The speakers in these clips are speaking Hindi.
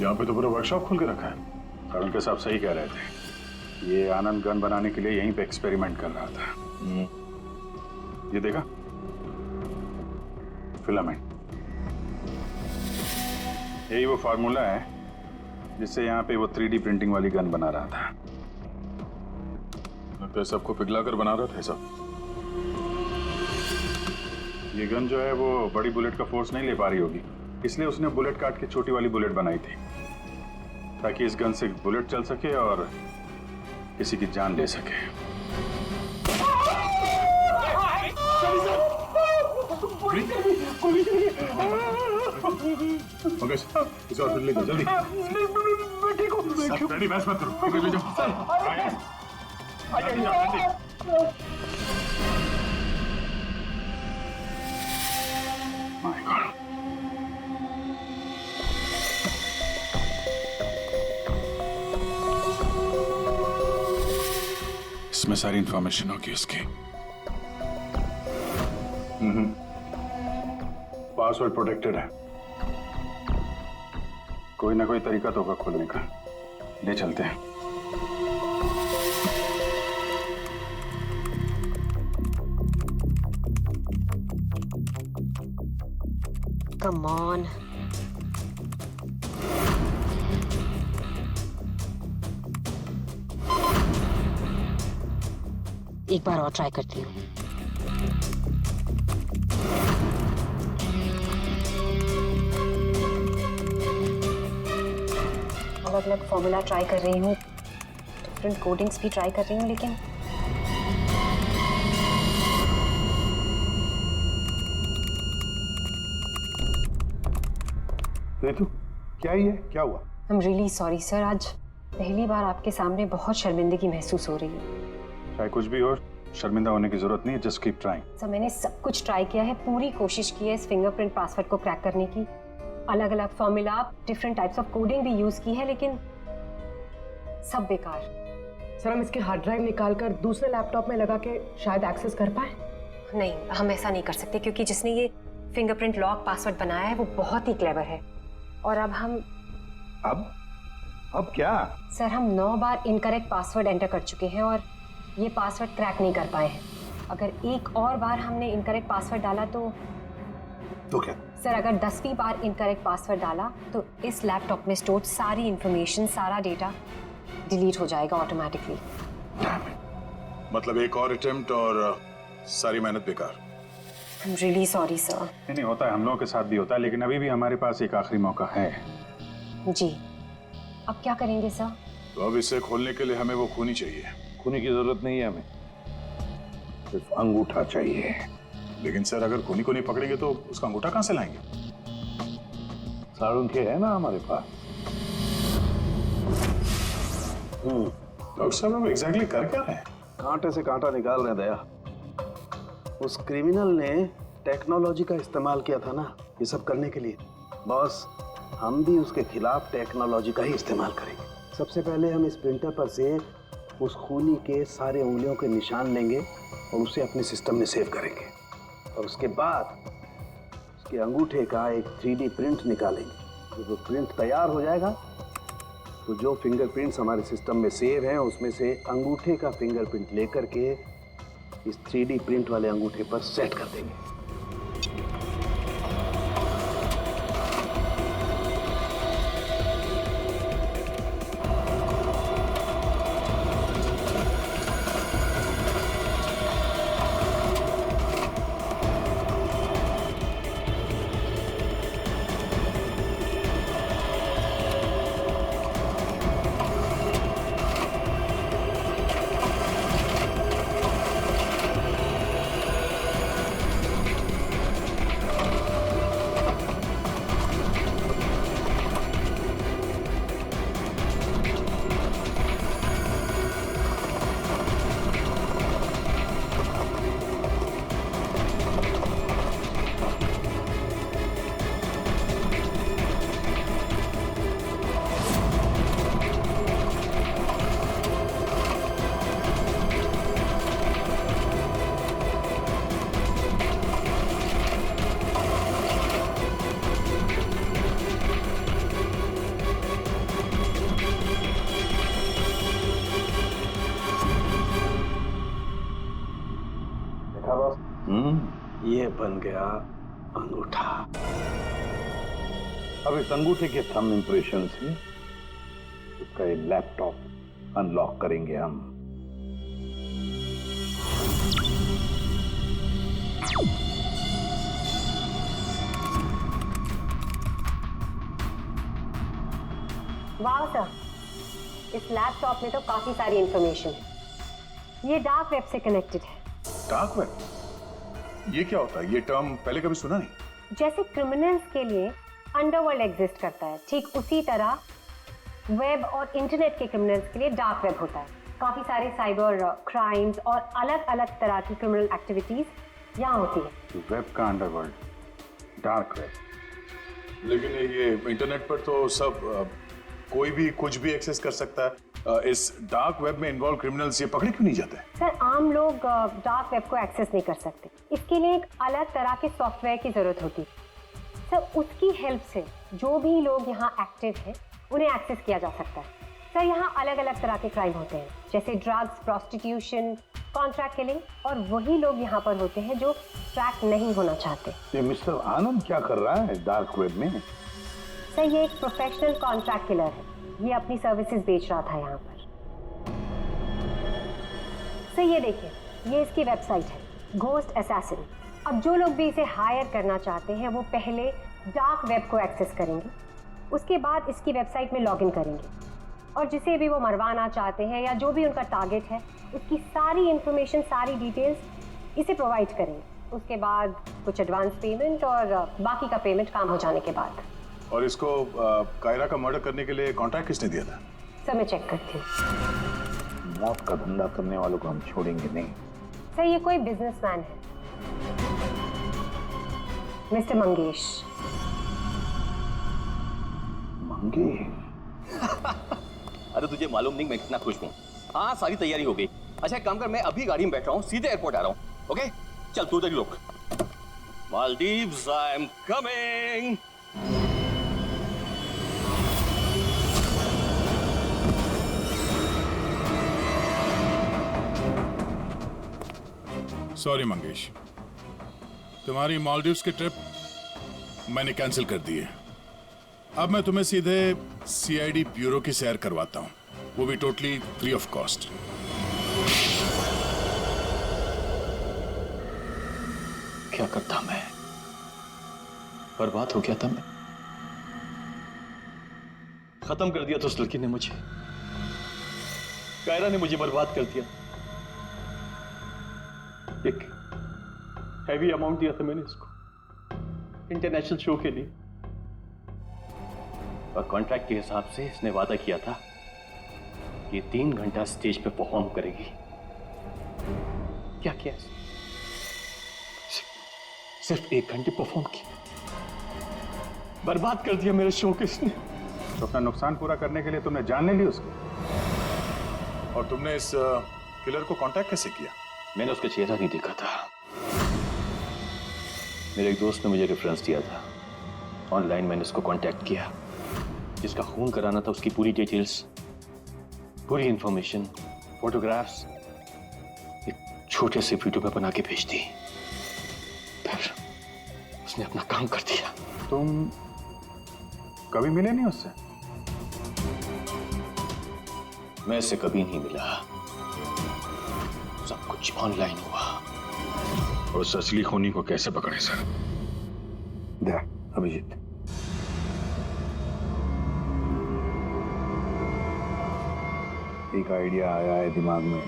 यहाँ पे तो पूरा वर्कशॉप खोल के रखा है। कारण के साहब सही कह रहे थे, ये आनंद गन बनाने के लिए यहीं पे एक्सपेरिमेंट कर रहा था। ये देखा, फिलामेंट, यही वो फार्मूला है जिससे यहाँ पे वो 3D प्रिंटिंग वाली गन बना रहा था। लगता है सबको पिघला कर बना रहा था सब। ये गन जो है वो बड़ी बुलेट का फोर्स नहीं ले पा रही होगी, इसलिए उसने बुलेट काट के छोटी वाली बुलेट बनाई थी, ताकि इस गन से बुलेट चल सके और किसी की जान ले सके। ओके, इसे हॉस्पिटल ले जाओ जल्दी। रेडी, बहस मत करो। ओके, ले जाओ। माय गॉड, इसमें सारी इंफॉर्मेशन होगी उसकी। पासवर्ड प्रोटेक्टेड है, कोई ना कोई तरीका तो होगा खोलने का। ले चलते हैं। Come on. एक बार और ट्राई करती हूँ। अलग अलग फॉर्मूला ट्राई कर रही हूँ, डिफरेंट कोडिंग्स भी ट्राई कर रही हूँ, लेकिन रितु, क्या ही है, क्या हुआ? I'm really sorry सर, आज पहली बार आपके सामने बहुत शर्मिंदगी महसूस हो रही है। चाहे कुछ भी हो, शर्मिंदा होने की जरूरत नहीं है, जस्ट कीप ट्राइंग। सर मैंने सब कुछ ट्राई किया है, पूरी कोशिश की है इस फिंगरप्रिंट पासवर्ड को क्रैक करने की, अलग अलग formula, different types of coding भी यूज की है, लेकिन सब बेकार। सर हम इसके हार्ड ड्राइव निकाल कर दूसरे लैपटॉप में लगा के शायद एक्सेस कर पाए। नहीं, हम ऐसा नहीं कर सकते, क्योंकि जिसने ये फिंगरप्रिंट लॉक पासवर्ड बनाया है वो बहुत ही क्लेवर है। और अब हम अब क्या? सर हम 9 बार इनकरेक्ट पासवर्ड एंटर कर चुके हैं और ये पासवर्ड क्रैक नहीं कर पाए हैं। अगर एक और बार हमने इनकरेक्ट पासवर्ड डाला तो क्या? सर अगर 10वीं बार इनकरेक्ट पासवर्ड डाला तो इस लैपटॉप में स्टोर्ड सारी इंफॉर्मेशन, सारा डेटा डिलीट हो जाएगा ऑटोमेटिकली। मतलब एक और अटेम्प्ट और सारी मेहनत बेकार। I am really sorry sir. नहीं होता है, हम लोगों के साथ भी होता है, लेकिन अभी भी हमारे पास एक आखिरी मौका है। जी, अब क्या करेंगे सर? तो अब इसे खोलने के लिए हमें वो खूनी चाहिए। खूनी की जरूरत नहीं है हमें, सिर्फ अंगूठा चाहिए। लेकिन सर अगर खूनी को नहीं पकड़ेंगे तो उसका अंगूठा कहां से लाएंगे? साड़ुंखे है ना हमारे पास। डॉक्टर साहब हम एग्जैक्टली कर क्या रहे हैं? कांटे से कांटा निकाल रहे दया। उस क्रिमिनल ने टेक्नोलॉजी का इस्तेमाल किया था ना ये सब करने के लिए। बॉस, हम भी उसके खिलाफ टेक्नोलॉजी का ही इस्तेमाल करेंगे। सबसे पहले हम इस प्रिंटर पर से उस खूनी के सारे उंगलियों के निशान लेंगे और उसे अपने सिस्टम में सेव करेंगे, और उसके बाद उसके अंगूठे का एक 3D प्रिंट निकालेंगे। जब वो प्रिंट तैयार हो जाएगा तो जो फिंगरप्रिंट्स हमारे सिस्टम में सेव हैं उसमें से अंगूठे का फिंगरप्रिंट लेकर के इस 3D प्रिंट वाले अंगूठे पर सेट कर देंगे। ये बन गया अंगूठा। अब इस अंगूठे के थंब इंप्रेशन से उसका ये लैपटॉप अनलॉक करेंगे हम। वाह सर, इस लैपटॉप में तो काफी सारी इंफॉर्मेशन है। ये डार्क वेब से कनेक्टेड है। डार्क वेब, ये क्या होता है? ये टर्म पहले कभी सुना नहीं। जैसे क्रिमिनल्स के लिए अंडरवर्ल्ड एग्जिस्ट करता है, ठीक उसी तरह वेब और इंटरनेट के क्रिमिनल्स के लिए डार्क वेब होता है। काफी सारे साइबर क्राइम्स और अलग अलग तरह की क्रिमिनल एक्टिविटीज यहाँ होती है। वेब का अंडरवर्ल्ड, डार्क वेब। लेकिन ये इंटरनेट पर तो सब कोई भी कुछ भी एक्सेस कर सकता है। इस डार्क वेब में इन्वॉल्व क्रिमिनल्स ये पकड़े क्यों नहीं जाते? सर, आम लोग डार्क वेब को एक्सेस नहीं कर सकते। इसके लिए एक अलग तरह के सॉफ्टवेयर की जरूरत होती है। सर, उसकी हेल्प से जो भी लोग यहाँ एक्टिव हैं उन्हें एक्सेस किया जा सकता है। सर, यहाँ अलग अलग तरह के क्राइम होते हैं, जैसे ड्रग्स, प्रोस्टिट्यूशन, कॉन्ट्रैक्ट किलिंग, और वही लोग यहाँ पर होते हैं जो ट्रैक नहीं होना चाहते। ये मिस्टर आनंद क्या कर रहा है डार्क वेब में? सर, ये एक प्रोफेशनल कॉन्ट्रैक्ट किलर है। ये अपनी सर्विसेज बेच रहा था यहाँ पर। सर, ये देखिए, ये इसकी वेबसाइट है, घोस्ट असैसिन। अब जो लोग भी इसे हायर करना चाहते हैं वो पहले डार्क वेब को एक्सेस करेंगे, उसके बाद इसकी वेबसाइट में लॉगिन करेंगे, और जिसे भी वो मरवाना चाहते हैं या जो भी उनका टारगेट है उसकी सारी इंफॉर्मेशन, सारी डिटेल्स इसे प्रोवाइड करेंगे। उसके बाद कुछ एडवांस पेमेंट और बाकी का पेमेंट काम हो जाने के बाद। और इसको कायरा का मर्डर करने के लिए कॉन्ट्रैक्ट किसने दिया था? सर, मैं चेक करती हूँ। मौत का धंधा करने वालों को हम छोड़ेंगे नहीं। सर, ये कोई बिजनेसमैन है, मिस्टर मंगेश। मंगे? अरे तुझे मालूम नहीं मैं कितना खुश हूँ। हाँ, सारी तैयारी हो गई। अच्छा एक काम कर, मैं अभी गाड़ी में बैठ रहा हूँ, सीधे एयरपोर्ट आ रहा हूँ। ओके चल, तू उधर ही रुक। Maldives, I am coming. Sorry Mangesh, तुम्हारी मालदीव्स की ट्रिप मैंने कैंसिल कर दी है। अब मैं तुम्हें सीधे सीआईडी ब्यूरो की सैर करवाता हूँ, वो भी टोटली फ्री ऑफ कॉस्ट। क्या करता मैं? बर्बाद हो गया था मैं। खत्म कर दिया था उस लड़की ने मुझे। कायरा ने मुझे बर्बाद कर दिया। एक हैवी अमाउंट दिया था मैंने इसको इंटरनेशनल शो के लिए, और कॉन्ट्रैक्ट के हिसाब से इसने वादा किया था कि 3 घंटा स्टेज पे परफॉर्म करेगी। क्या किया? सिर्फ 1 घंटे परफॉर्म किया, बर्बाद कर दिया मेरे शो को इसने। तो अपना नुकसान पूरा करने के लिए तुमने जान नहीं ली उसको, और तुमने इस किलर को कांटेक्ट कैसे किया? मैंने उसका चेहरा नहीं देखा था। मेरे एक दोस्त ने मुझे रेफरेंस दिया था। ऑनलाइन मैंने उसको कांटेक्ट किया। जिसका खून कराना था उसकी पूरी डिटेल्स, पूरी इंफॉर्मेशन, फोटोग्राफ्स एक छोटे से वीडियो में बना के भेज दी। फिर उसने अपना काम कर दिया। तुम कभी मिले नहीं उससे? मैं इससे कभी नहीं मिला, सब कुछ ऑनलाइन हुआ। और उस असली खूनी को कैसे पकड़े सर? देख अभिजीत, एक आइडिया आया है दिमाग में।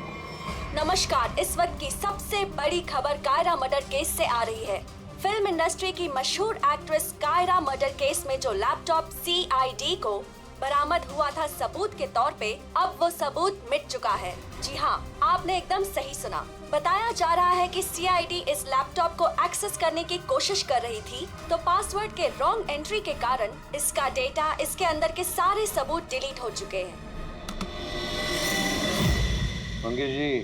नमस्कार, इस वक्त की सबसे बड़ी खबर कायरा मर्डर केस से आ रही है। फिल्म इंडस्ट्री की मशहूर एक्ट्रेस कायरा मर्डर केस में जो लैपटॉप CID को बरामद हुआ था सबूत के तौर पे, अब वो सबूत मिट चुका है। जी हाँ, आपने एकदम सही सुना। बताया जा रहा है कि CID इस लैपटॉप को एक्सेस करने की कोशिश कर रही थी, तो पासवर्ड के रॉन्ग एंट्री के कारण इसका डेटा, इसके अंदर के सारे सबूत डिलीट हो चुके हैं। मंगेश जी,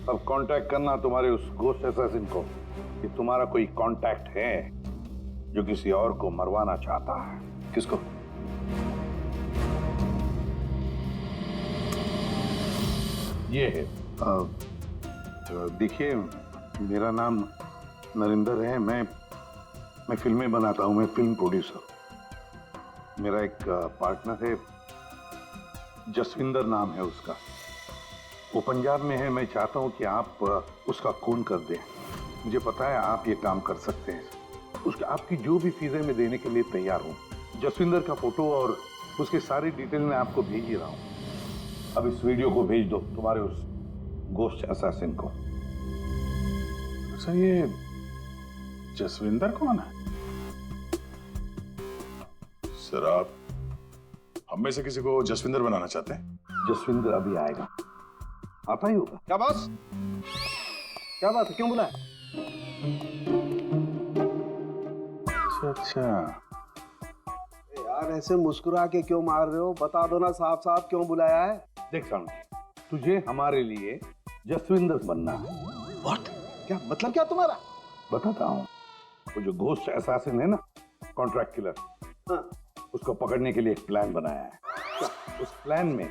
अब कांटेक्ट करना तुम्हारे उस घोस्ट असैसिन को कि तुम्हारा कोई कांटेक्ट है जो किसी और को मरवाना चाहता है। किसको? ये है। देखिए, मेरा नाम नरेंद्र है, मैं फिल्में बनाता हूं, मैं फिल्म प्रोड्यूसर। मेरा एक पार्टनर है, जसविंदर नाम है उसका, वो पंजाब में है। मैं चाहता हूं कि आप उसका खून कर दें। मुझे पता है आप ये काम कर सकते हैं। उसका आपकी जो भी फीसें मैं देने के लिए तैयार हूं। जसविंदर का फोटो और उसके सारी डिटेल मैं आपको भेज ही रहा हूं। अब इस वीडियो को भेज दो तुम्हारे उस गोश्त असैसिन को। सर ये जसविंदर कौन है? सर आप हम में से किसी को जसविंदर बनाना चाहते हैं? जसविंदर अभी आएगा, आता ही होगा। क्या बॉस, क्या बात है, क्यों बुलाया? अच्छा यार ऐसे मुस्कुरा के क्यों मार रहे हो? बता दो ना साफ साफ क्यों बुलाया है। देख साउंड, तुझे हमारे लिए जसविंदर बनना है। व्हाट? क्या मतलब, क्या तुम्हारा? बताता हूँ। वो जो घोस्ट असैसिन है ना, कॉन्ट्रैक्ट किलर, हाँ। उसको पकड़ने के लिए एक प्लान बनाया है। उस प्लान में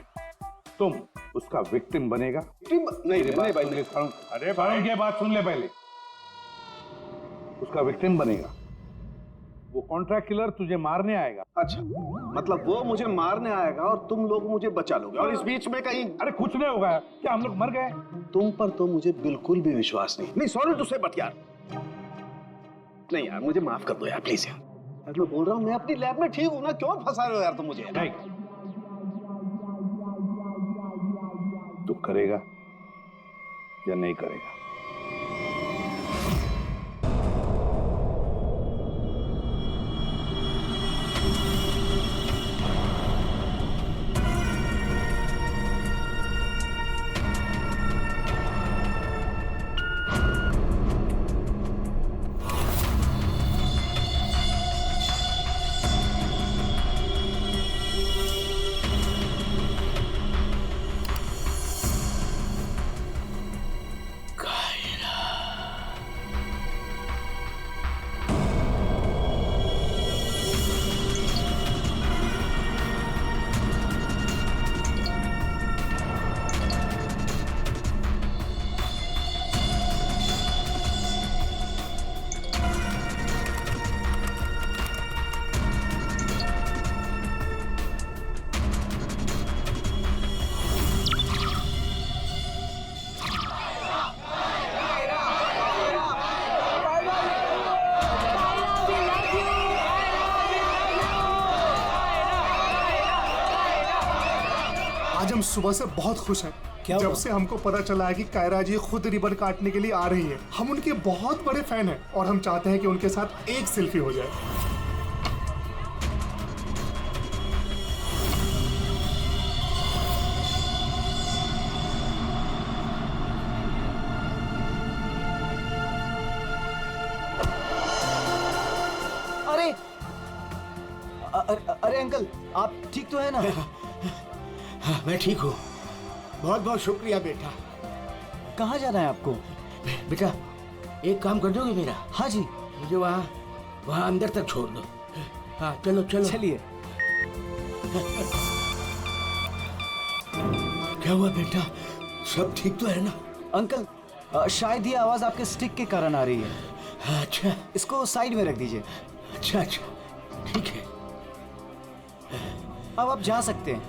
तुम उसका विक्टिम बनेगा। नहीं भाई, अरे भाई ये बात सुन ले पहले। उसका विक्टिम बनेगा। वो कॉन्ट्रैक्ट किलर तुझे मारने आएगा। अच्छा, मतलब वो मुझे मारने आएगा और तुम लोग मुझे बचा लोगे, और इस बीच में कहीं अरे कुछ नहीं होगा, क्या हम लोग मर गए? तुम पर तो मुझे बिल्कुल भी विश्वास नहीं। सॉरी टू से, बट यार नहीं यार, मुझे माफ कर दो यार, प्लीज यार। मैं बोल रहा हूँ मैं अपनी लैब में ठीक हूँ ना, क्यों फंसा रहे हो यार तुम मुझे? नहीं, तू करेगा या नहीं करेगा? आज हम सुबह से बहुत खुश हैं। जब से हमको पता चला है कि कायरा जी खुद रिबन काटने के लिए आ रही हैं। हम उनके बहुत बड़े फैन हैं और हम चाहते हैं कि उनके साथ एक सेल्फी हो जाए। अरे अंकल, आप ठीक तो है ना? हाँ, मैं ठीक हूँ। बहुत बहुत शुक्रिया बेटा। कहाँ जाना है आपको? बेटा एक काम कर दोगे मेरा? हाँ जी। मुझे वहाँ अंदर तक छोड़ दो। हाँ चलो चलो। चलिए। क्या हुआ बेटा, सब ठीक तो है ना? अंकल शायद ये आवाज आपके स्टिक के कारण आ रही है। अच्छा, इसको साइड में रख दीजिए। अच्छा अच्छा ठीक है। अब आप जा सकते हैं।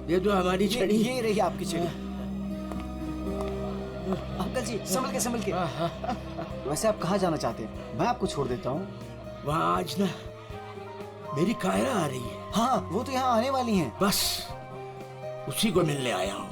ये तो हमारी छड़ी। ये रही आपकी छड़ी। अंकल जी संभल के। वैसे आप कहाँ जाना चाहते हैं? मैं आपको छोड़ देता हूँ। वहाँ आज ना मेरी कायरा आ रही है। हाँ वो तो यहाँ आने वाली हैं। बस उसी को मिलने आया हूँ।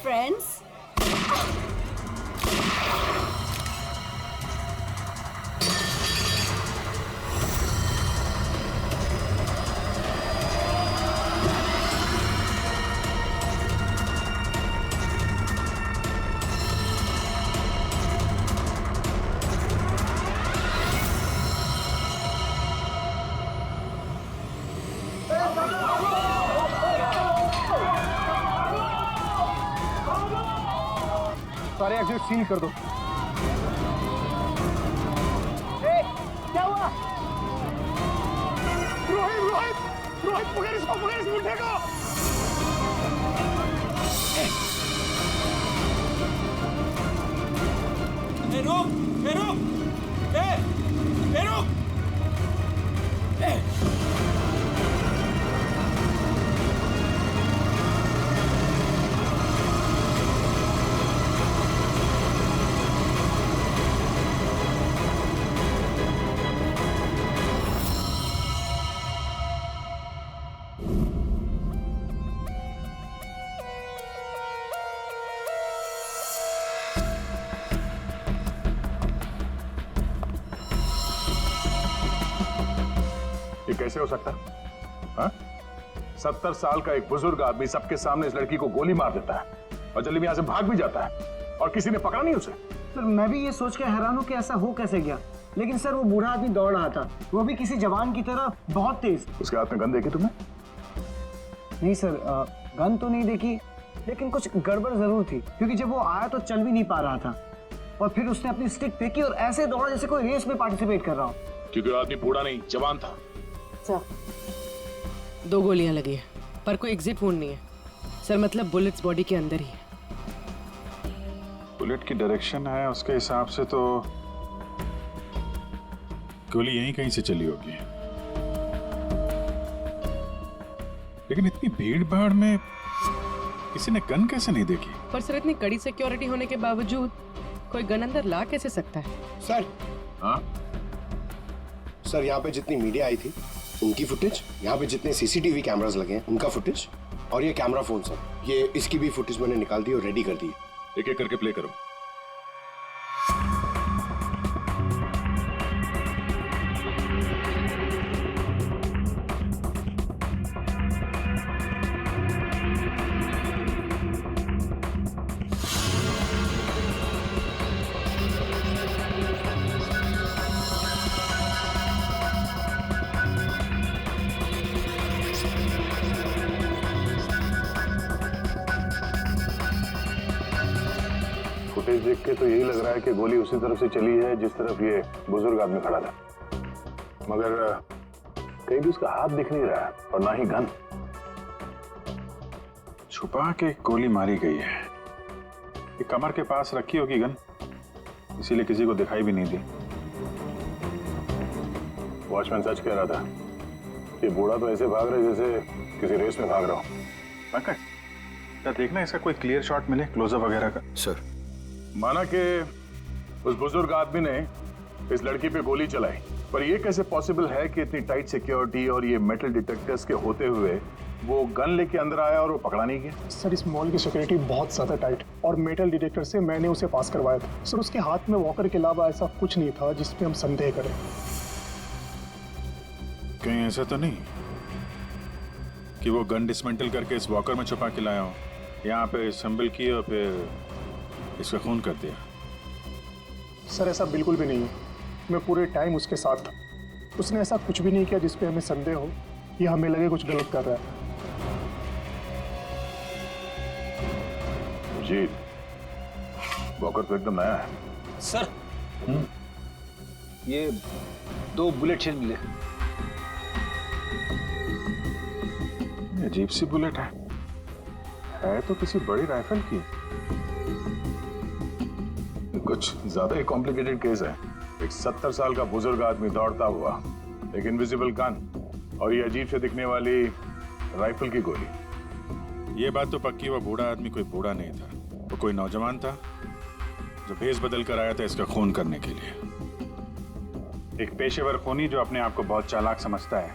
Friends, सारे एग्जिट सील कर दो। क्या हुआ? रोहित रोहित रोहित पकड़ इसको, पकड़ इसको, उठेगा। रुक रुक रुक। ये कैसे हो सकता? हाँ? 70 साल का एक बुजुर्ग आदमी सबके सामने इस लड़की को गोली मार देता है और जल्दी में यहां से भाग भी जाता है और किसी ने पकड़ा नहीं उसे। सर मैं भी ये सोच के हैरान हूँ कि ऐसा हो कैसे गया, लेकिन सर वो बूढ़ा आदमी दौड़ रहा था, वो भी किसी जवान की तरह बहुत तेज। उसके हाथ में गन देखी तुमने? नहीं सर, गन तो नहीं देखी, लेकिन कुछ गड़बड़ जरूर थी, क्योंकि जब वो आया तो चल भी नहीं पा रहा था और फिर उसने अपनी स्टिक फेंकी और ऐसे दौड़ा जैसे कोई रेस में पार्टिसिपेट कर रहा हो। क्योंकि आदमी बूढ़ा नहीं जवान था। सर 2 गोलियां लगी है पर कोई एग्जिट वुंड नहीं है सर, मतलब बुलेट्स बॉडी के अंदर ही है। बुलेट की डायरेक्शन है उसके हिसाब से तो गोली यहीं कहीं से चली होगी, लेकिन इतनी भीड़ भाड़ में किसी ने गन कैसे नहीं देखी? पर सर इतनी कड़ी सिक्योरिटी होने के बावजूद कोई गन अंदर ला कैसे सकता है? सर हाँ? सर यहाँ पे जितनी मीडिया आई थी उनकी फुटेज, यहाँ पे जितने सीसीटीवी कैमरास लगे हैं उनका फुटेज, और ये कैमरा फोन सर, ये इसकी भी फुटेज मैंने निकाल दी और रेडी कर दी। एक एक करके प्ले करो। फुटेज देख के तो यही लग रहा है कि गोली उसी तरफ से चली है जिस तरफ ये बुजुर्ग आदमी खड़ा था, मगर कहीं भी उसका हाथ दिख नहीं रहा है और ना ही गन। छुपा के गोली मारी गई है, ये कमर के पास रखी होगी गन, इसीलिए किसी को दिखाई भी नहीं दी। वॉचमैन सच कह रहा था, ये बूढ़ा तो ऐसे भाग रहा है जैसे किसी रेस में भाग रहा हो। क्या देखना इसका कोई क्लियर शॉट मिले, क्लोजअप वगैरह का? सर माना कि उस बुजुर्ग आदमी ने इस लड़की पे गोली चलाई, पर यह कैसे पॉसिबल है कि इतनी टाइट सिक्योरिटी और ये मेटल डिटेक्टर्स के होते हुए वो गन लेके अंदर आया और वो पकड़ा नहीं गया? सर इस मॉल की सिक्योरिटी बहुत ज्यादा टाइट और मेटल डिटेक्टर से मैंने उसे पास करवाया था। सर उसके हाथ में वॉकर के अलावा ऐसा कुछ नहीं था जिसपे हम संदेह करें। कहीं ऐसा तो नहीं कि वो गन डिसमेंटल करके इस वॉकर में छुपा के लाया हो, यहाँ पे असेंबल किया और फिर इसका खून कर दिया? सर ऐसा बिल्कुल भी नहीं है, मैं पूरे टाइम उसके साथ था, उसने ऐसा कुछ भी नहीं किया जिसपे हमें संदेह हो या हमें लगे कुछ गलत कर रहा है। जी वॉकर तो एकदम नया है। सर ये 2 बुलेट शेल मिले। ये अजीब सी बुलेट है तो किसी बड़ी राइफल की। कुछ ज्यादा ही कॉम्प्लिकेटेड केस है। एक 70 साल का बुजुर्ग आदमी दौड़ता हुआ, एक इनविजिबल गन और ये अजीब से दिखने वाली राइफल की गोली। ये बात तो पक्की, वो बूढ़ा आदमी कोई बूढ़ा नहीं था, वो कोई नौजवान था जो भेष बदल कर आया था इसका खून करने के लिए। एक पेशेवर खूनी जो अपने आप को बहुत चालाक समझता है,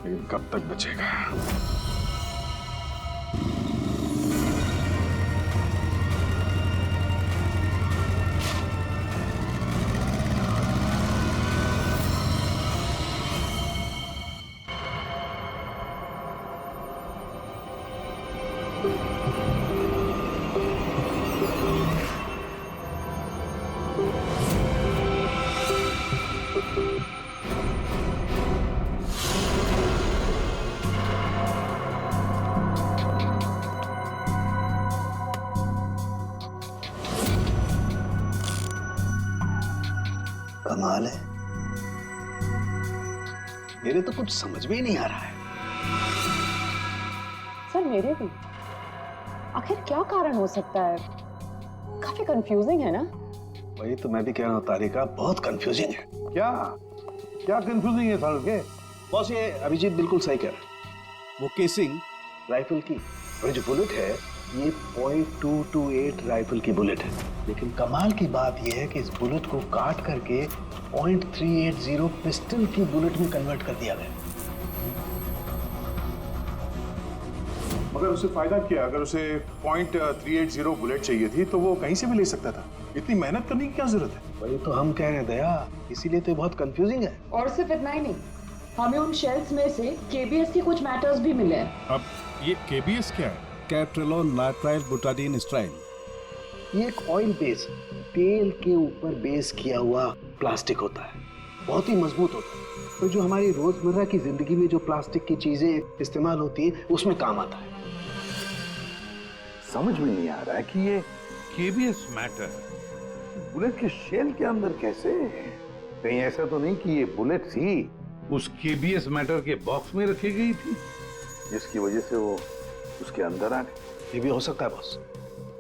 लेकिन कब तक बचेगा। कमाल है, मेरे तो कुछ समझ में ही नहीं आ रहा है। सर मेरे भी। आखिर क्या कारण हो सकता है? काफी कंफ्यूजिंग है ना? वही तो मैं भी कह रहा हूँ तारिका, बहुत कंफ्यूजिंग है। क्या क्या कंफ्यूजिंग है साल के? बॉस ये अभिजीत बिल्कुल सही कह रहा है। वो केसिंग राइफल की और जो बुलेट है ये .228 राइफल की बुलेट है, लेकिन कमाल की बात यह है कि इस बुलेट को काट करके .380 पिस्टल की बुलेट में कन्वर्ट कर दिया गया। मगर उसे फायदा क्या? अगर उसे .380 बुलेट चाहिए थी तो वो कहीं से भी ले सकता था। इतनी मेहनत करने की क्या जरूरत है? वही तो हम कह रहे हैं दया, इसीलिए तो बहुत कंफ्यूजिंग है। और सिर्फ इतना ही नहीं, हमें उन शेल्स में से केबीएस के कुछ मैटर्स भी मिले हैं। अब ये केबीएस क्या है? कैप्ट्रेलोन नाइट्राइल बुटाडीन स्ट्राइन। ये एक ऑयल बेस, तेल के ऊपर बेस किया हुआ प्लास्टिक होता है, बहुत ही मजबूत होता है। तो जो हमारी रोजमर्रा की जिंदगी में जो प्लास्टिक की चीजें इस्तेमाल होती है उसमें काम आता है। समझ में नहीं आ रहा है कि ये केबीएस मैटर बुलेट के शेल के अंदर कैसे? कहीं ऐसा तो नहीं कि ये बुलेट ही उस केबीएस मैटर के बॉक्स में रखी गई थी जिसकी वजह से वो उसके अंदर आ गई? ये भी हो सकता है बॉस।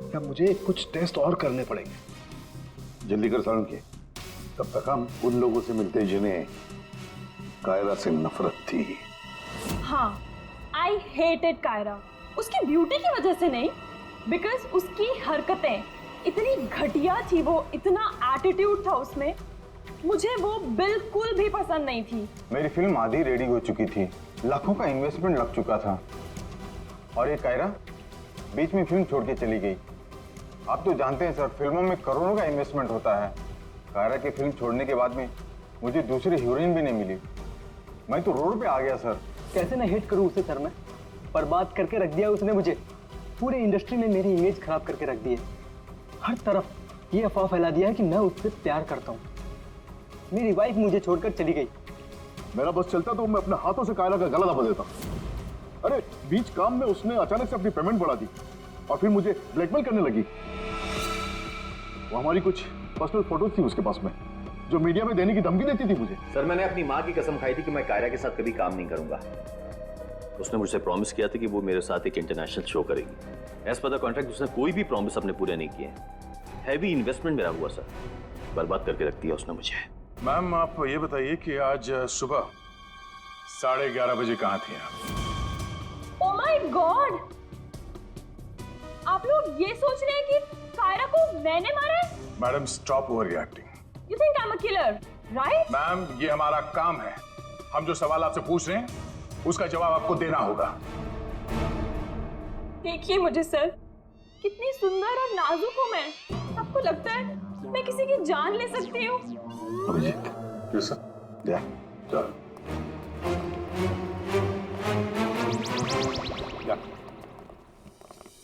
क्या मुझे कुछ टेस्ट और करने पड़ेंगे? जल्दी कर सारण के, तब तक हम उन लोगों से मिलते हैं जिन्हें कायरा से नफरत थी। हाँ, आई हेटेड कायरा। उसकी ब्यूटी की वजह से नहीं, बिकॉज उसकी हरकतें इतनी घटिया थी, वो इतना एटीट्यूड था उसमें, मुझे वो बिल्कुल भी पसंद नहीं थी। मेरी फिल्म आधी रेडी हो चुकी थी, लाखों का इन्वेस्टमेंट लग चुका था, और ये कायरा बीच में फिल्म छोड़ के चली गई। आप तो जानते हैं सर, फिल्मों में करोड़ों का इन्वेस्टमेंट होता है। कायरा की फिल्म छोड़ने के बाद में मुझे दूसरी हीरोइन भी नहीं मिली, मैं तो रोड पे आ गया सर। कैसे ना हिट करूं उसे सर, मैं बर्बाद करके रख दिया उसने मुझे। पूरे इंडस्ट्री में मेरी इमेज खराब करके रख दी है। हर तरफ ये अफवाह फैला दिया है कि मैं उससे प्यार करता हूँ। मेरी वाइफ मुझे छोड़कर चली गई। मेरा बस चलता तो मैं अपने हाथों से कायरा का गला दबा देता। अरे बीच काम में उसने अचानक से अपनी पेमेंट बढ़ा दी और फिर मुझे ब्लैकमेल करने लगी। वो हमारी कुछ पर्सनल फोटोज थी उसके पास में, जो मीडिया में देने की धमकी देती थी मुझे। सर, मैंने अपनी माँ की कसम खाई थी कि मैं कायरा के साथ कभी काम नहीं करूंगा। उसने मुझसे प्रॉमिस किया था कि वो मेरे साथ एक इंटरनेशनल शो करेगी। एज पर द कॉन्ट्रैक्ट उसने कोई भी प्रॉमिस अपने पूरे नहीं किए। हैवी इन्वेस्टमेंट मेरा हुआ सर, बर्बाद करके रख दिया उसने मुझे। मैम आप ये बताइए कि आज सुबह 11:30 बजे कहाँ थे आप? ओह माय गॉड, आप लोग ये सोच रहे हैं कि कायरा को मैंने मारा है? Madam stop over reacting. You think I am a killer, right? Ma'am ये हमारा काम है, हम जो सवाल आपसे पूछ रहे हैं उसका जवाब आपको देना होगा। देखिए मुझे सर, कितनी सुंदर और नाजुक हूँ मैं। आपको लगता है मैं किसी की जान ले सकती हूँ? अभिजीत, क्यों सर? या, चल।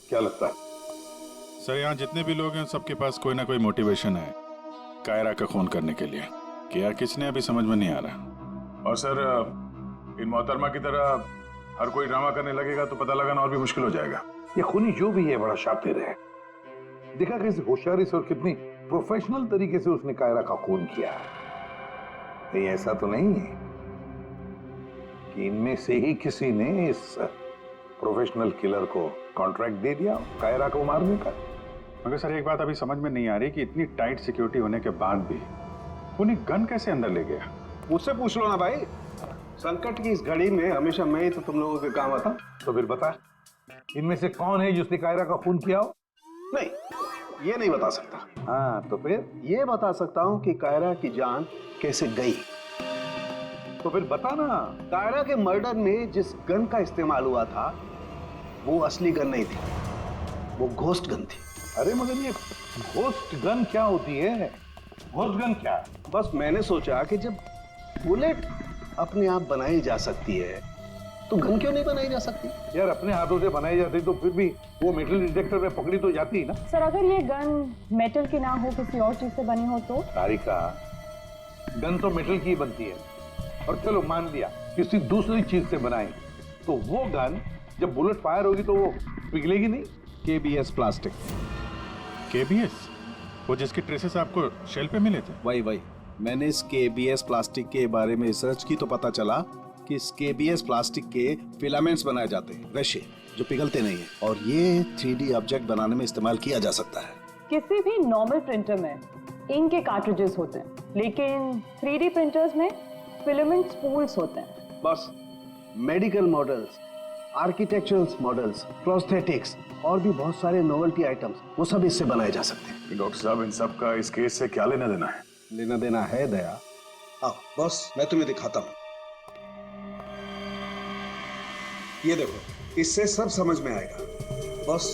क्या लगता है सर, यहाँ जितने भी लोग हैं सबके पास कोई ना कोई मोटिवेशन है कायरा का खून करने के लिए। क्या किसने अभी समझ में नहीं आ रहा। और सर इन मोहतरमा की तरह हर कोई ड्रामा करने लगेगा तो पता लगाना और भी मुश्किल हो जाएगा। ये खूनी जो भी है बड़ा शातिर है। देखा कैसे होशियारी से और कितनी प्रोफेशनल तरीके से उसने कायरा का खून किया। कहीं ऐसा तो नहीं कि इनमें से ही किसी ने इस प्रोफेशनल किलर को कॉन्ट्रैक्ट दे दिया कायरा को मारने का। मगर सर एक बात अभी समझ में नहीं आ रही कि इतनी टाइट सिक्योरिटी होने के बाद भी उन्हें गन कैसे अंदर ले गया। मुझसे पूछ लो ना भाई, संकट की इस घड़ी में हमेशा मैं ही तो तुम लोगों के काम आता। तो फिर बता, इनमें से कौन है जिसने कायरा का खून किया हो? नहीं, ये नहीं बता सकता। हाँ तो फिर? ये बता सकता हूँ कि कायरा की जान कैसे गई। तो फिर बता ना। कायरा के मर्डर में जिस गन का इस्तेमाल हुआ था वो असली गन नहीं थी, वो घोस्ट गन थी। अरे मगर ये घोस्ट गन क्या होती है? घोस्ट गन क्या? बस मैंने सोचा कि जब बुलेट अपने आप बनाई जा सकती है तो गन क्यों नहीं बनाई जा सकती? यार अपने हाथों से बनाई जाती तो फिर भी वो मेटल डिटेक्टर में पकड़ी तो जाती ही ना। सर अगर ये गन मेटल की ना हो, किसी और चीज से बनी हो तो? तारिका, गन तो मेटल की बनती है, और चलो मान लिया किसी दूसरी चीज से बनाई, तो वो गन जब बुलेट फायर होगी तो वो पिघलेगी नहीं। KBS plastic. केबीएस? वो जिसके ट्रेसेस आपको शेल पे मिले थे? वही मैंने इस केबीएस प्लास्टिक के बारे में रिसर्च की तो पता चला कि इस केबीएस प्लास्टिक के फिलामेंट्स बनाए जाते हैं, रेशे जो पिघलते नहीं है, और ये 3D ऑब्जेक्ट बनाने में इस्तेमाल किया जा सकता है। किसी भी नॉर्मल प्रिंटर में इंक के कार्ट्रिजेस होते हैं, लेकिन 3D प्रिंटर्स में फिलामेंट स्पूल्स होते हैं। बस medical models, architectural models, prosthetics और भी बहुत सारे नोवेल्टी आइटम्स वो सब इससे बनाए जा सकते हैं। डॉक्टर साहब इन सब का इस केस से क्या लेना देना है? लेना देना है दया। आओ बॉस, मैं तुम्हें दिखाता हूँ। ये देखो, इससे सब समझ में आएगा। बॉस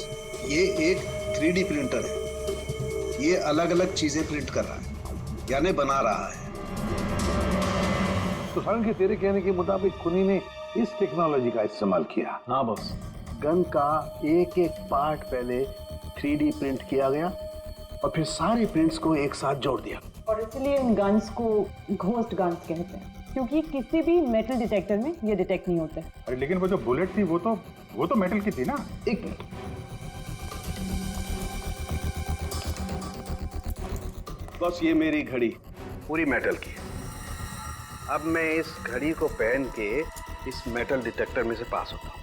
ये एक 3D प्रिंटर है, ये अलग अलग चीजें प्रिंट कर रहा है, यानी बना रहा है। तो सारंग के तेरे कहने के मुताबिक खुनी ने इस टेक्नोलॉजी का इस्तेमाल किया? हाँ बॉस, गन का एक एक पार्ट पहले 3D प्रिंट किया गया और फिर सारे प्रिंट्स को एक साथ जोड़ दिया। और इसलिए इन गन्स को घोस्ट गन्स कहते हैं, क्योंकि किसी भी मेटल डिटेक्टर में ये डिटेक्ट नहीं होते। अरे लेकिन वो जो बुलेट थी वो तो मेटल की थी ना। एक मिनट, बस ये मेरी घड़ी पूरी मेटल की है। अब मैं इस घड़ी को पहन के इस मेटल डिटेक्टर में से पास होता हूं।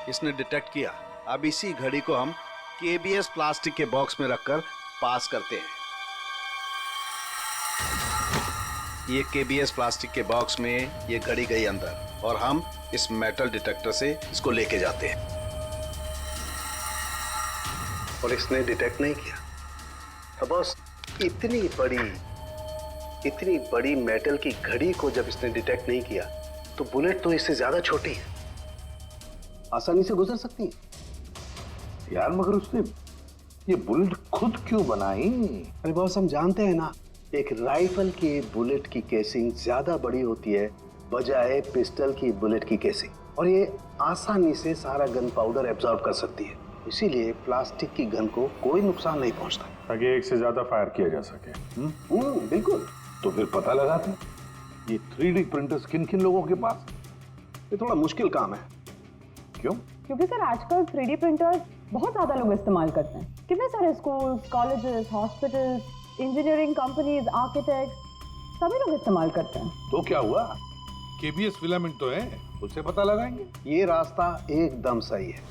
इसने डिटेक्ट किया। अब इसी घड़ी को हम केबीएस प्लास्टिक के बॉक्स में रखकर पास करते हैं। ये केबीएस प्लास्टिक के बॉक्स में ये घड़ी गई अंदर, और हम इस मेटल डिटेक्टर से इसको लेके जाते हैं, और इसने डिटेक्ट नहीं किया। तो बस इतनी बड़ी मेटल की घड़ी को जब इसने डिटेक्ट नहीं किया तो बुलेट तो इससे ज्यादा छोटी है, आसानी से गुजर सकती है। यार मगर उसने ये बुलेट खुद क्यों बनाई? अरे बॉस, हम जानते हैं ना, एक राइफल की बुलेट की केसिंग ज्यादा बड़ी होती है बजाय पिस्टल की बुलेट की केसिंग, और ये आसानी से सारा गन पाउडर एब्जॉर्ब कर सकती है। इसीलिए प्लास्टिक की गन को कोई नुकसान नहीं पहुंचता, ताकि एक से ज्यादा फायर किया जा सके। बिल्कुल। तो फिर पता लगाते ये 3D प्रिंटर्स किन किन लोगों के पास? ये थोड़ा मुश्किल काम है। क्यों? क्योंकि सर आजकल 3D प्रिंटर्स बहुत ज्यादा लोग इस्तेमाल करते हैं। कितने सारे schools, colleges, hospitals, engineering companies, architects सभी लोग इस्तेमाल करते हैं। तो क्या हुआ? केबीएस फिलामेंट तो है, उससे पता लगाएंगे। ये रास्ता एकदम सही है,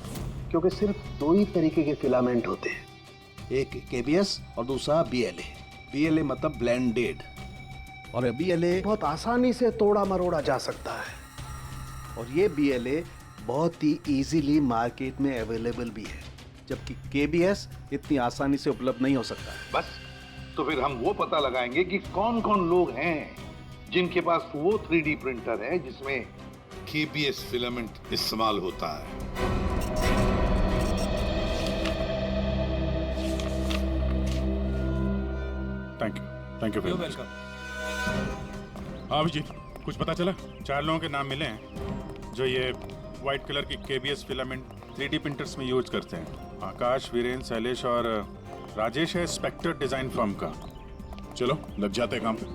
क्योंकि सिर्फ दो ही तरीके के फिलामेंट होते हैं, एक केबीएस और दूसरा बीएलए। बीएलए मतलब ब्लेंडेड, और बीएलए बहुत आसानी से तोड़ा मरोड़ा जा सकता है, और ये बीएलए बहुत ही इजीली मार्केट में अवेलेबल भी है, जबकि केबीएस इतनी आसानी से उपलब्ध नहीं हो सकता है। बस तो फिर हम वो पता लगाएंगे कि कौन कौन लोग हैं जिनके पास वो 3D प्रिंटर है जिसमें केबीएस फिलामेंट इस्तेमाल होता है। Thank you welcome. हाँ अभिजीत, कुछ पता चला? 4 लोगों के नाम मिले हैं जो ये व्हाइट कलर की केबीएस फिलामेंट 3D प्रिंटर्स में यूज करते हैं। आकाश, वीरेंद्र, शैलेश और राजेश है स्पेक्टर डिजाइन फर्म का। चलो लग जाते हैं काम पे।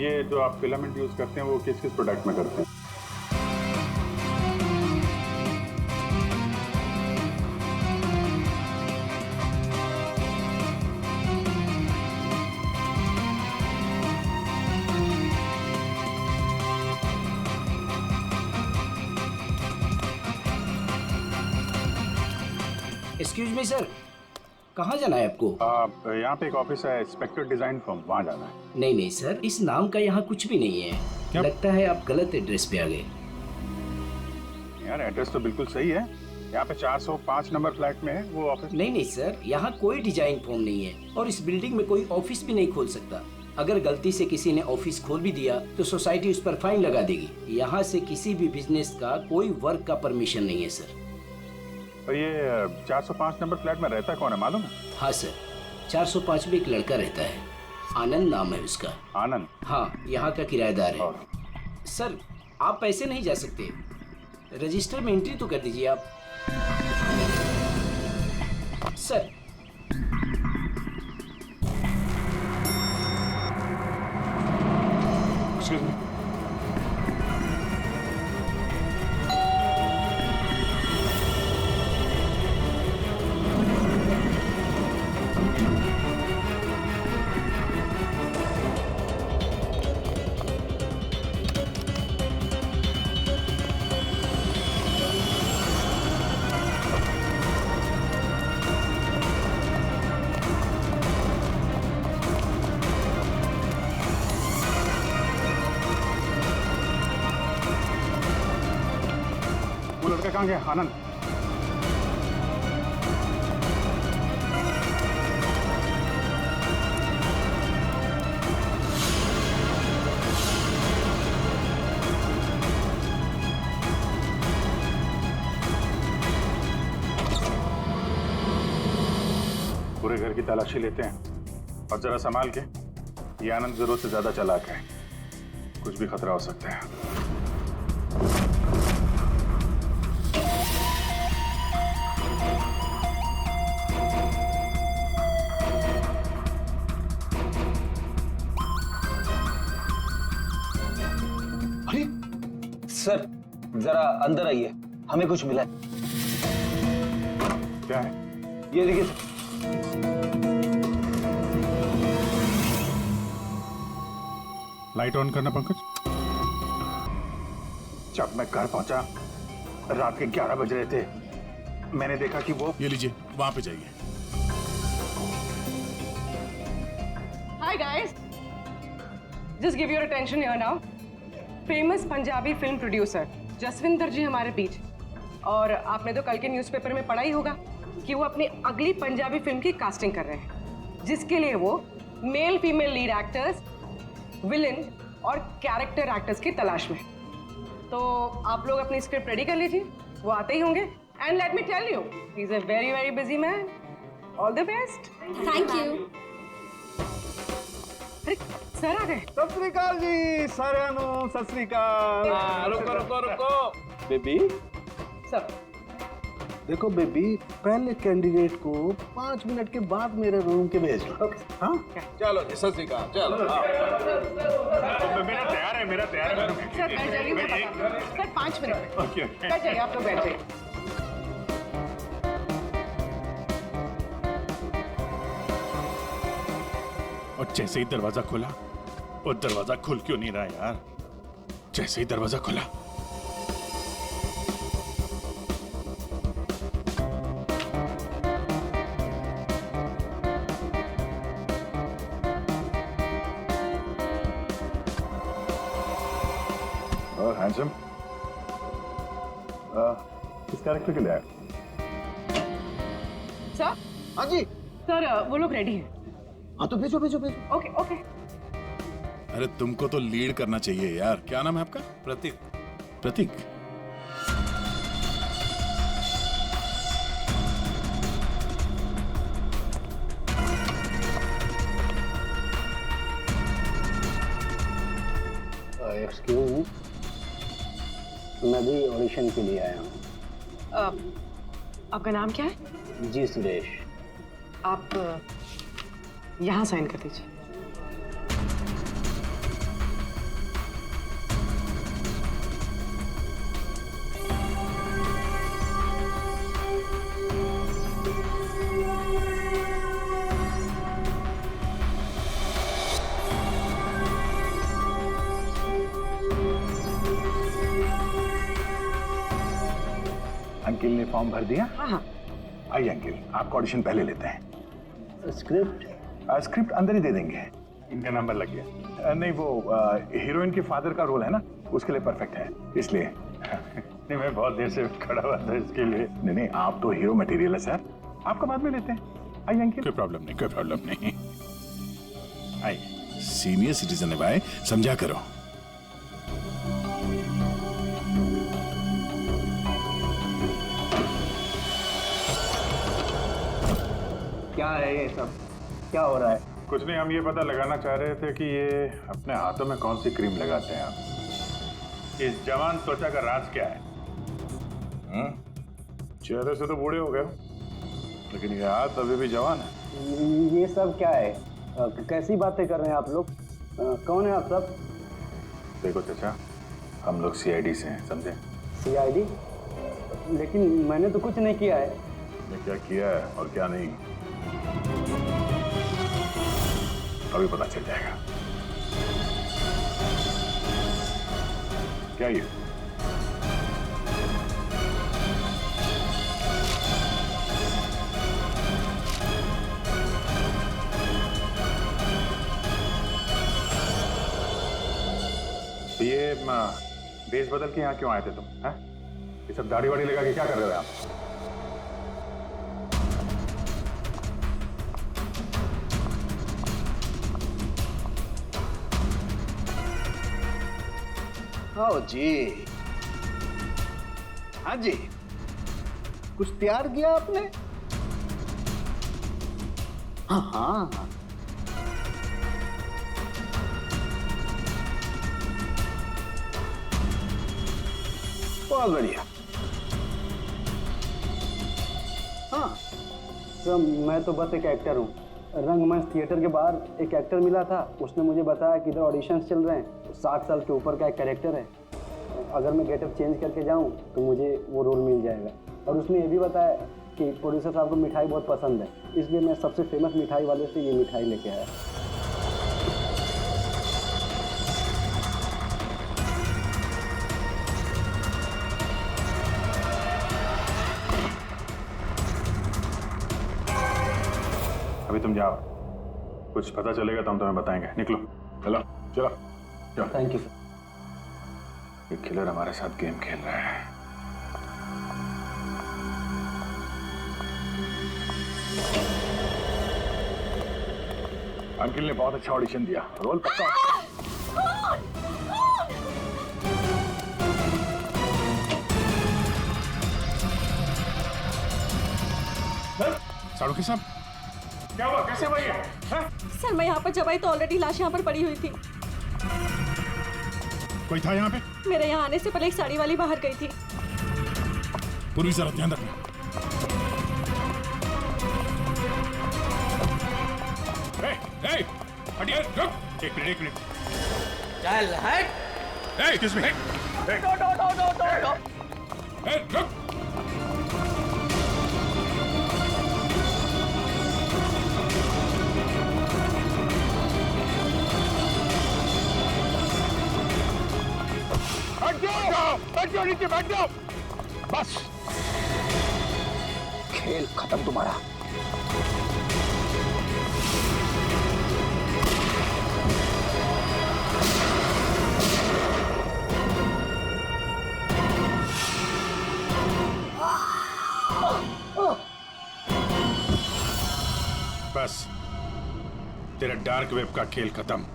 ये जो आप फिलामेंट यूज करते हैं वो किस किस प्रोडक्ट में करते हैं? एक्सक्यूज मी सर, कहाँ जाना है आपको? यहाँ पे एक ऑफिस है, स्पेक्टर डिजाइन फर्म, वहाँ जाना है। नहीं नहीं सर, इस नाम का यहाँ कुछ भी नहीं है। क्या? लगता है आप गलत एड्रेस पे आ गए। यार एड्रेस तो बिल्कुल सही है, यहाँ पे 405 नंबर फ्लैट में है वो ऑफिस। नहीं नहीं सर, यहाँ कोई डिजाइन फॉर्म नहीं है और इस बिल्डिंग में कोई ऑफिस भी नहीं खोल सकता। अगर गलती से किसी ने ऑफिस खोल भी दिया तो सोसाइटी उस पर फाइन लगा देगी। यहाँ से किसी भी बिजनेस का कोई वर्क का परमिशन नहीं है सर। और ये 405 नंबर फ्लैट में रहता कौन है मालूम है? हाँ सर, 405 में एक लड़का रहता है, आनंद नाम है उसका। आनंद? हाँ, यहाँ का किराएदार है। सर आप ऐसे नहीं जा सकते, रजिस्टर में एंट्री तो कर दीजिए आप। सर एक्सक्यूज मी, वो लड़का कहाँ गया? आनंद? पूरे घर की तलाशी लेते हैं और जरा संभाल के। ये आनंद जरूरत से ज्यादा चालाक है, कुछ भी खतरा हो सकता है। सर जरा अंदर आइए, हमें कुछ मिला है। क्या है? ये देखिए सर। लाइट ऑन करना पंकज। जब मैं घर पहुंचा रात के 11 बज रहे थे, मैंने देखा कि वो। ये लीजिए, वहां पे जाइए। Hi guys, just give your attention here now. Famous Punjabi film producer Jaswinder ji हमारे बीच। और आपने तो कल के न्यूज़पेपर में पढ़ा ही होगा कि वो अपनी अगली पंजाबी फिल्म की कास्टिंग कर रहे हैं, जिसके लिए वो male female lead actors, villain और कैरेक्टर एक्टर्स की तलाश में। तो आप लोग अपनी स्क्रिप्ट रेडी कर लीजिए, वो आते ही होंगे। And let me tell you, he is a very very busy man. All the best. Thank you. अरे सर आ गए। सत श्री अकाल जी साਰਿਆਂ ਨੂੰ, सत श्री अकाल। रुको रुको रुको बेबी। सर देखो बेबी, पहले कैंडिडेट को 5 मिनट के बाद मेरे रूम के भेज दो। हाँ चलो जी, सत श्री अकाल। चलो मेरा तैयार है, मेरा तैयार है। सर बैठ जाइए, मैं बताती हूँ। सर 5 मिनट में बैठ जाइए, आप लोग बैठ जाइए। और जैसे ही दरवाजा खुला, और दरवाजा खुल क्यों नहीं रहा यार? जैसे ही दरवाजा खुला, और हैंडसम किस कैरेक्टर के लिए आए? सर। हाँ जी सर, वो लोग रेडी हैं। हाँ तो भेजो भेजो भेजो। Okay okay. अरे तुमको तो लीड करना चाहिए यार। क्या नाम है आपका? प्रतीक। प्रतीक? एक्सक्यूज मी, मैं भी ऑडिशन के लिए आया हूँ। आपका नाम क्या है? जी सुरेश। आप यहाँ साइन कर दीजिए। अंकिल ने फॉर्म भर दिया? हाँ हाँ, आइए अंकिल, आपका ऑडिशन पहले लेते हैं। स्क्रिप्ट अंदर ही दे देंगे। इनका नंबर लग गया। नहीं, वो हीरोइन के फादर का रोल है ना, उसके लिए परफेक्ट है, इसलिए। नहीं, मैं बहुत देर से खड़ा हुआ था इसके लिए। नहीं, आप तो हीरो मटेरियल है सर, आपका बाद में लेते हैं। आइए अंकिल। कोई प्रॉब्लम नहीं, कोई प्रॉब्लम नहीं। आइए, सीनियर सिटीजन है भाई, समझा करो। क्या है ये सब, क्या हो रहा है? कुछ नहीं, हम ये पता लगाना चाह रहे थे कि ये अपने हाथों में कौन सी क्रीम लगाते हैं आप। इस जवान त्वचा का राज क्या है? चेहरे से तो बूढ़े हो गए, लेकिन ये हाथ अभी भी जवान है। ये सब क्या है? कैसी बातें कर रहे हैं आप लोग? कौन है आप सब? देखो चाचा, हम लोग सीआईडी से हैं, समझे? सीआईडी? लेकिन मैंने तो कुछ नहीं किया है। ने क्या किया है और क्या नहीं, अभी पता चल जाएगा। क्या ये? ये देश बदल के यहाँ क्यों आए थे तुम? हैं? ये सब दाढ़ी वाड़ी लगा के क्या कर रहे हो आप? आओ जी। हाँ जी, कुछ तैयार किया आपने? हाँ हाँ, बहुत बढ़िया। हाँ सर, मैं तो बस एक एक्टर हूँ। रंगमंच थिएटर के बाहर एक एक्टर मिला था, उसने मुझे बताया कि इधर ऑडिशंस चल रहे हैं, 60 साल के ऊपर का एक कैरेक्टर है, अगर मैं गेटअप चेंज करके जाऊँ तो मुझे वो रोल मिल जाएगा। और उसने ये भी बताया कि प्रोड्यूसर साहब को मिठाई बहुत पसंद है, इसलिए मैं सबसे फेमस मिठाई वाले से ये मिठाई लेके आया। अभी तुम जाओ, कुछ पता चलेगा तो हम तुम्हें बताएंगे। निकलो, चलो चलो चलो। Thank you sir. ये किलर हमारे साथ गेम खेल रहा है। अंकिल ने बहुत अच्छा ऑडिशन दिया, रोल पक्का। साड़ू के साहब, क्या हुआ? कैसे भाई है? सर मैं यहाँ पर जब आई तो ऑलरेडी लाश यहाँ पर पड़ी हुई थी। कोई था यहाँ पे? मेरे यहाँ आने से पहले एक साड़ी वाली बाहर गई थी। पूरी जरा ध्यान रखना। हटिए, रुक। एक मिनट। चल हट। Excuse me. रुक। बैठ जाओ नीचे, बैठ जाओ। बस, खेल खत्म तुम्हारा। बस, तेरा डार्क वेब का खेल खत्म।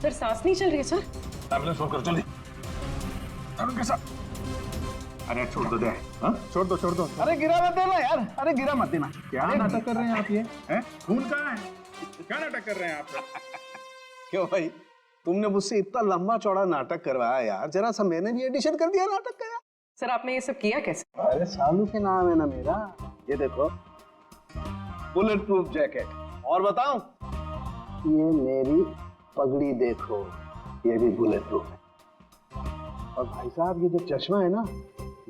सर सांस नहीं चल रही है सर। एम्बुलेंस फोन करो जल्दी। अरे छोड़ दो दे, हाँ? छोड़ दो। अरे गिरा मत देना यार, अरे गिरा मत देना। क्या नाटक कर रहे हैं आप? ये हैं? खून कहाँ है? क्या नाटक कर रहे हैं आप? क्यों भाई, तुमने मुझसे इतना लंबा चौड़ा नाटक करवाया यार, जरा सा मैंने भी एडिशन कर दिया नाटक का यार। सर आपने ये सब किया कैसे? अरे सालू के नाम है ना मेरा। ये देखो, बुलेट प्रूफ जैकेट। और बताऊं, ये मेरी पगड़ी देखो, ये भी बुलेट प्रूफ है। और भाई साहब, ये जो चश्मा है ना,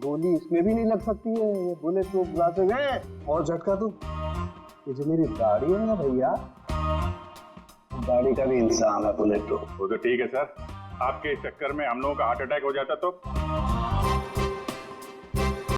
गोली इसमें भी नहीं लग सकती है, ये बुलेट प्रूफ ग्लासेस है। और झटका तू, ये जो मेरी दाढ़ी है ना भैया, दाढ़ी का भी इंसान है बुलेट प्रूफ। वो तो ठीक है सर, आपके इस चक्कर में हम लोगों का हार्ट अटैक हो जाता तो